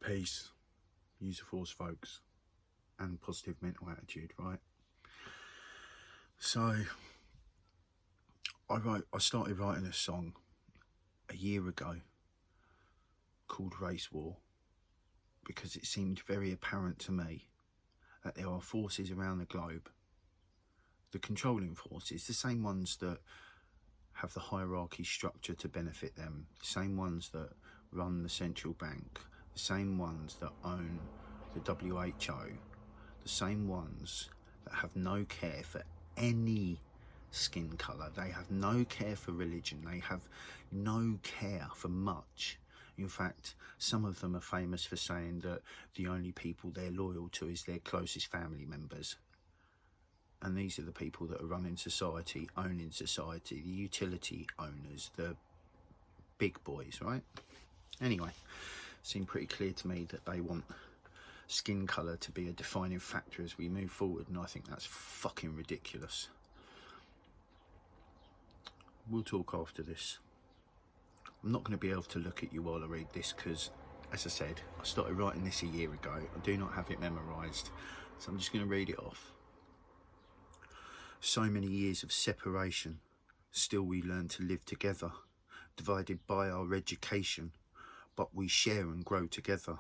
Peace, use of force, folks, and positive mental attitude, right? So I started writing a song a year ago called Race War because it seemed very apparent to me that there are forces around the globe, the controlling forces, the same ones that have the hierarchy structure to benefit them, the same ones that run the central bank, the same ones that own the WHO, the same ones that have no care for any skin colour, they have no care for religion, they have no care for much. In fact, some of them are famous for saying that the only people they're loyal to is their closest family members. And these are the people that are running society, owning society, the utility owners, the big boys, right? Anyway, it seemed pretty clear to me that they want skin colour to be a defining factor as we move forward, and I think that's fucking ridiculous. We'll talk after this. I'm not going to be able to look at you while I read this because, as I said, I started writing this a year ago. I do not have it memorised, so I'm just going to read it off. So many years of separation, still we learn to live together, divided by our education, but we share and grow together.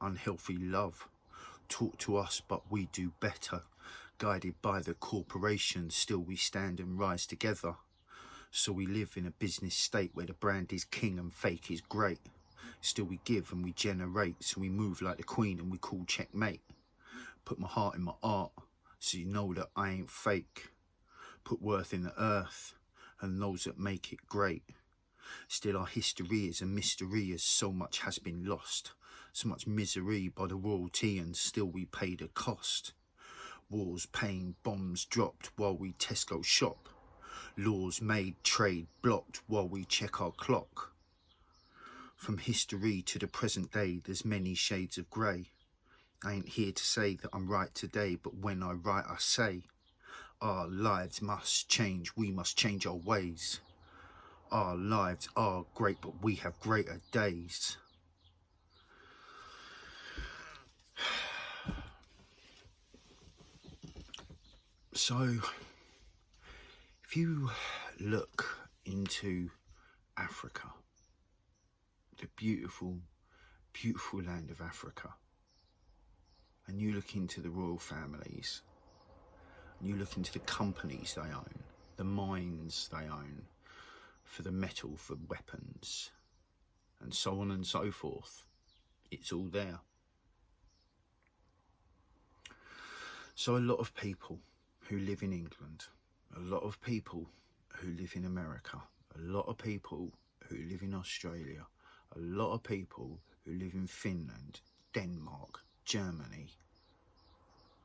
Unhealthy love, taught to us but we do better, guided by the corporation, still we stand and rise together. So we live in a business state where the brand is king and fake is great. Still we give and we generate, so we move like the queen and we call checkmate. Put my heart in my art, so you know that I ain't fake. Put worth in the earth and those that make it great. Still our history is a mystery, as so much has been lost. So much misery by the royalty, and still we pay the cost. Wars, pain, bombs dropped while we Tesco shop. Laws made, trade blocked while we check our clock. From history to the present day, there's many shades of grey. I ain't here to say that I'm right today, but when I write I say, our lives must change, we must change our ways. Our lives are great, but we have greater days. So, if you look into Africa, the beautiful, beautiful land of Africa, and you look into the royal families, and you look into the companies they own, the mines they own, for the metal, for weapons, and so on and so forth, it's all there. So a lot of people who live in England, a lot of people who live in America, a lot of people who live in Australia, a lot of people who live in Finland, Denmark, Germany,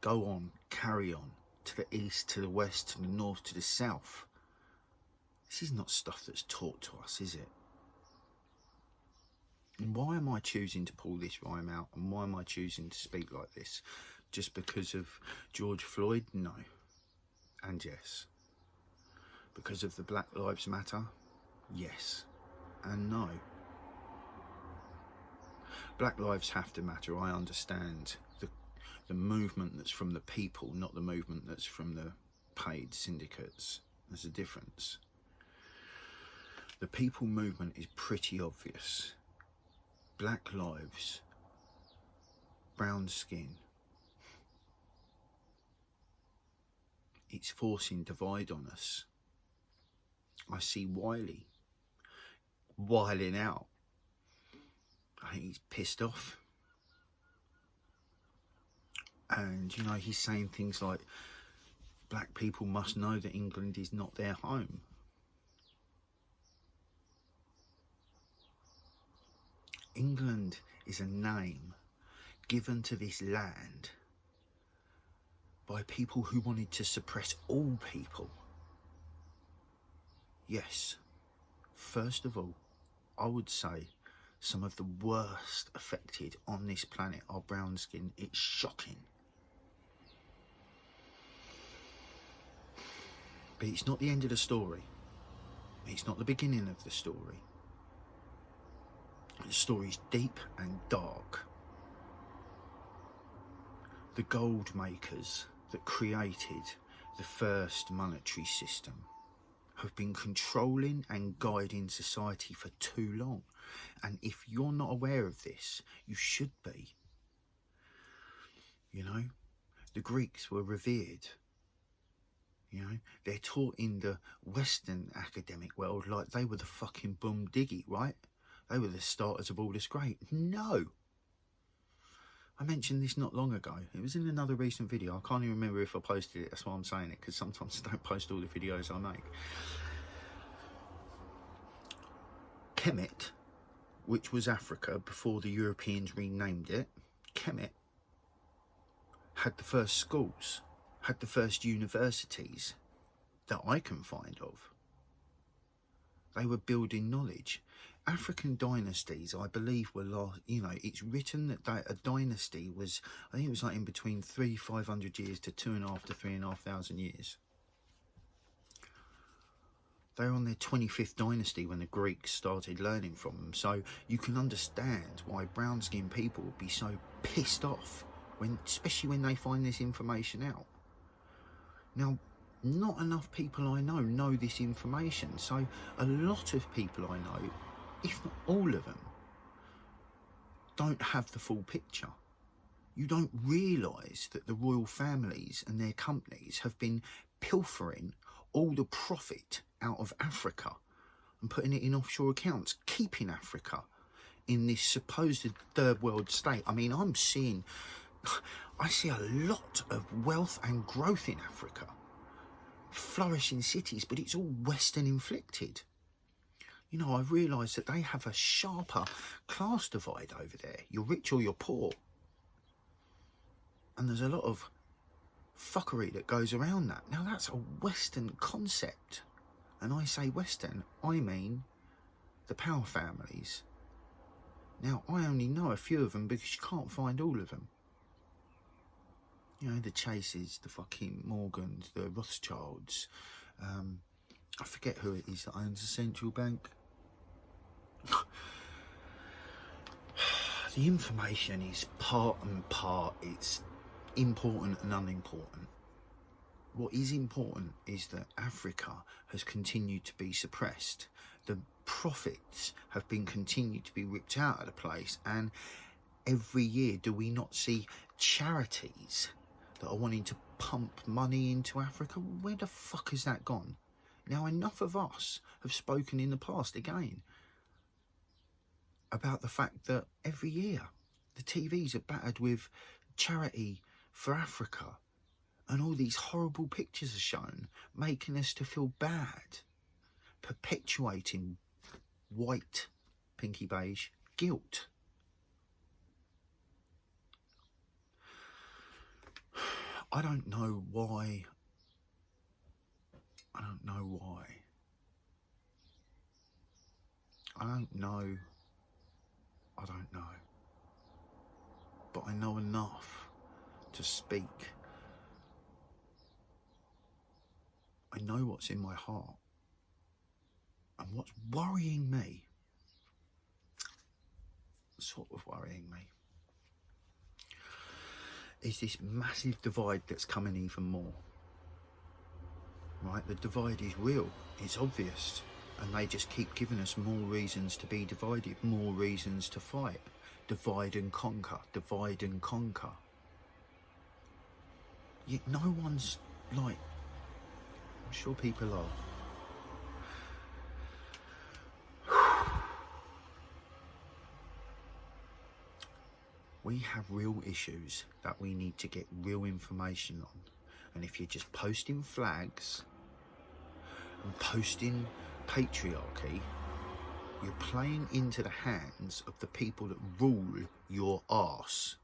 go on, carry on, to the east, to the west, to the north, to the south. This is not stuff that's taught to us, is it? And why am I choosing to pull this rhyme out, and why am I choosing to speak like this? Just because of George Floyd? No. And yes. Because of the Black Lives Matter? Yes. And no. Black lives have to matter. I understand the movement that's from the people, not the movement that's from the paid syndicates. There's a difference. The people movement is pretty obvious. Black lives, brown skin. It's forcing divide on us. I see Wiley wiling out. I think he's pissed off. And, you know, he's saying things like, black people must know that England is not their home. England is a name given to this land by people who wanted to suppress all people. Yes, first of all, I would say some of the worst affected on this planet are brown skin. It's shocking. But it's not the end of the story. It's not the beginning of the story. The story's deep and dark. The gold makers that created the first monetary system have been controlling and guiding society for too long. And if you're not aware of this, you should be. You know, the Greeks were revered. You know, they're taught in the Western academic world like they were the fucking boom diggy, right? They were the starters of all this great. No. I mentioned this not long ago. It was in another recent video. I can't even remember if I posted it. That's why I'm saying it, because sometimes I don't post all the videos I make. Kemet, which was Africa before the Europeans renamed it, Kemet had the first schools, had the first universities that I can find of. They were building knowledge. African dynasties, I believe, were, you know, it's written that a dynasty was, I think it was like in between 500 years to 2,500 to 3,500 years. They were on their 25th dynasty when the Greeks started learning from them. So you can understand why brown-skinned people would be so pissed off, especially when they find this information out. Now, not enough people I know this information. So a lot of people I know, if not all of them, don't have the full picture. You don't realise that the royal families and their companies have been pilfering all the profit out of Africa and putting it in offshore accounts, keeping Africa in this supposed third world state. I mean, I see a lot of wealth and growth in Africa, flourishing cities, but it's all Western inflicted. You know, I realise that they have a sharper class divide over there. You're rich or you're poor. And there's a lot of fuckery that goes around that. Now, that's a Western concept. And I say Western, I mean the power families. Now, I only know a few of them because you can't find all of them. You know, the Chases, the fucking Morgans, the Rothschilds. I forget who it is that owns the central bank. The information is part and part. It's important and unimportant. What is important is that Africa has continued to be suppressed. The profits have been continued to be ripped out of the place, and every year do we not see charities that are wanting to pump money into Africa? Where the fuck has that gone? Now, enough of us have spoken in the past again about the fact that every year the TVs are battered with charity for Africa, and all these horrible pictures are shown, making us to feel bad, perpetuating white, pinky beige guilt. I don't know why. I don't know why. I don't know. I don't know. But I know enough to speak. I know what's in my heart. And what's worrying me, sort of worrying me, is this massive divide that's coming even more. Right? The divide is real. It's obvious. And they just keep giving us more reasons to be divided, more reasons to fight. Divide and conquer, divide and conquer. Yet no one's like, I'm sure people are. We have real issues that we need to get real information on. And if you're just posting flags and posting patriarchy, you're playing into the hands of the people that rule your arse.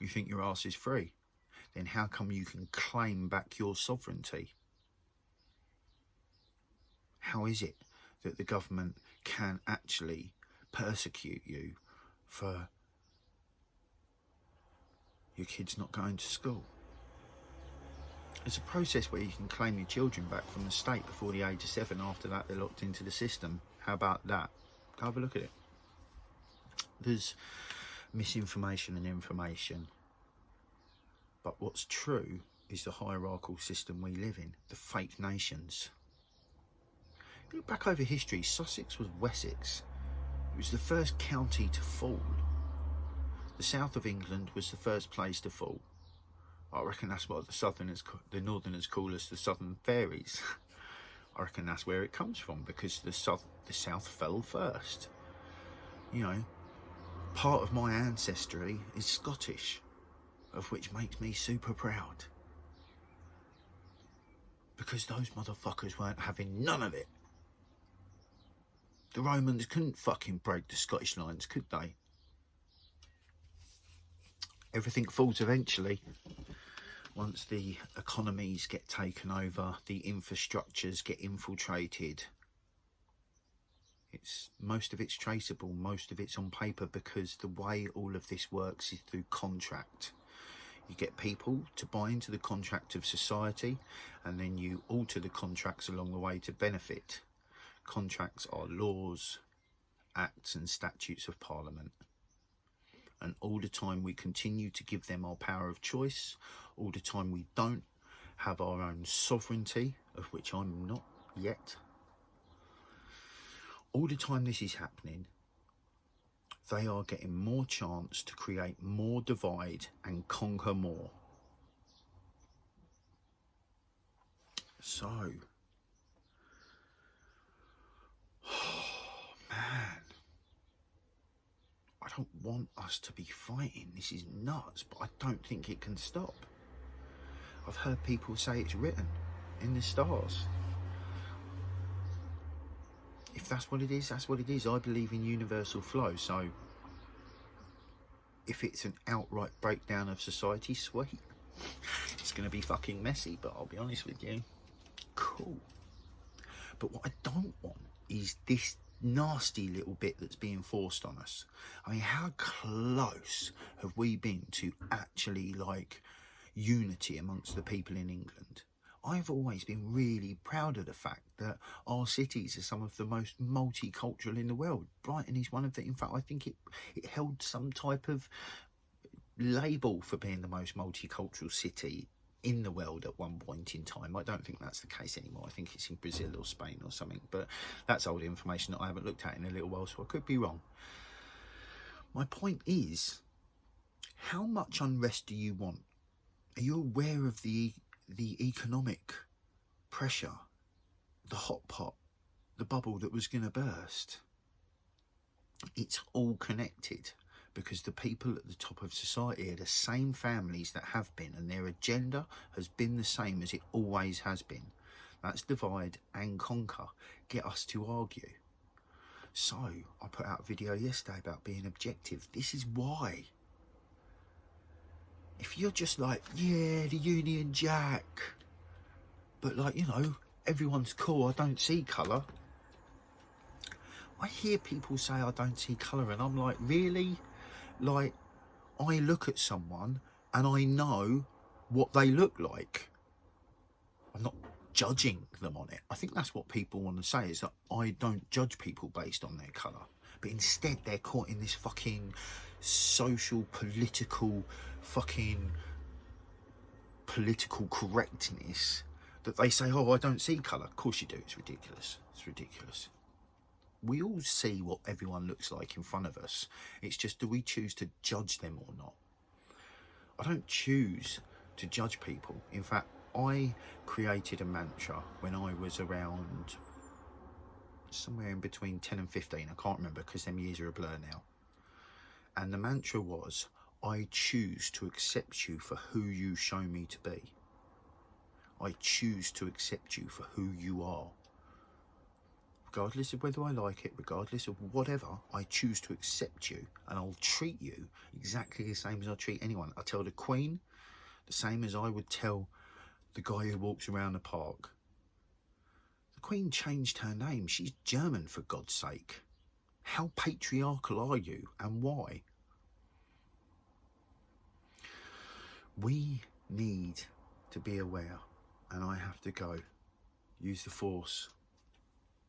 You think your arse is free? Then how come you can claim back your sovereignty? How is it that the government can actually persecute you for your kids not going to school? It's a process where you can claim your children back from the state before the age of 7. After that, they're locked into the system. How about that? Have a look at it. There's misinformation and information. But what's true is the hierarchical system we live in, the fake nations. Look back over history, Sussex was Wessex. It was the first county to fall. The south of England was the first place to fall. I reckon that's what the northerners call us the southern fairies. I reckon that's where it comes from, because the south fell first. You know, part of my ancestry is Scottish, of which makes me super proud. Because those motherfuckers weren't having none of it. The Romans couldn't fucking break the Scottish lines, could they? Everything falls eventually. Once the economies get taken over, the infrastructures get infiltrated. Most of it's traceable, most of it's on paper, because the way all of this works is through contract. You get people to buy into the contract of society, and then you alter the contracts along the way to benefit. Contracts are laws, acts and statutes of Parliament. And all the time we continue to give them our power of choice, all the time we don't have our own sovereignty, of which I'm not yet, all the time this is happening, they are getting more chance to create more divide and conquer more. So, man, I don't want us to be fighting. This is nuts, but I don't think it can stop. I've heard people say it's written in the stars. If that's what it is, that's what it is. I believe in universal flow, so if it's an outright breakdown of society, sweet. It's going to be fucking messy, but I'll be honest with you, cool. But what I don't want is this nasty little bit that's being forced on us. I mean, how close have we been to actually, like, unity amongst the people in England? I've always been really proud of the fact that our cities are some of the most multicultural in the world. Brighton is one of the, in fact, I think it held some type of label for being the most multicultural city in the world at one point in time. I don't think that's the case anymore. I think it's in Brazil or Spain or something, but that's old information that I haven't looked at in a little while, so I could be wrong. My point is, how much unrest do you want? Are you aware of the economic pressure, the hot pot, the bubble that was going to burst? It's all connected, because the people at the top of society are the same families that have been, and their agenda has been the same as it always has been. That's divide and conquer, get us to argue. So I put out a video yesterday about being objective. This is why. If you're just like, yeah, the Union Jack, but like, you know, everyone's cool, I don't see colour. I hear people say I don't see colour, and I'm like, really? Like, I look at someone and I know what they look like. I'm not judging them on it. I think that's what people want to say, is that I don't judge people based on their colour. But instead they're caught in this fucking social, political correctness that they say, oh, I don't see colour. Of course you do. It's ridiculous. It's ridiculous. We all see what everyone looks like in front of us. It's just, do we choose to judge them or not? I don't choose to judge people. In fact, I created a mantra when I was around somewhere in between 10 and 15. I can't remember, because them years are a blur now. And the mantra was, I choose to accept you for who you show me to be. I choose to accept you for who you are. Regardless of whether I like it, regardless of whatever, I choose to accept you, and I'll treat you exactly the same as I treat anyone. I tell the Queen the same as I would tell the guy who walks around the park. The Queen changed her name. She's German, for God's sake. How patriarchal are you, and why? We need to be aware, and I have to go. Use the force.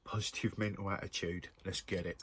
Positive mental attitude. Let's get it.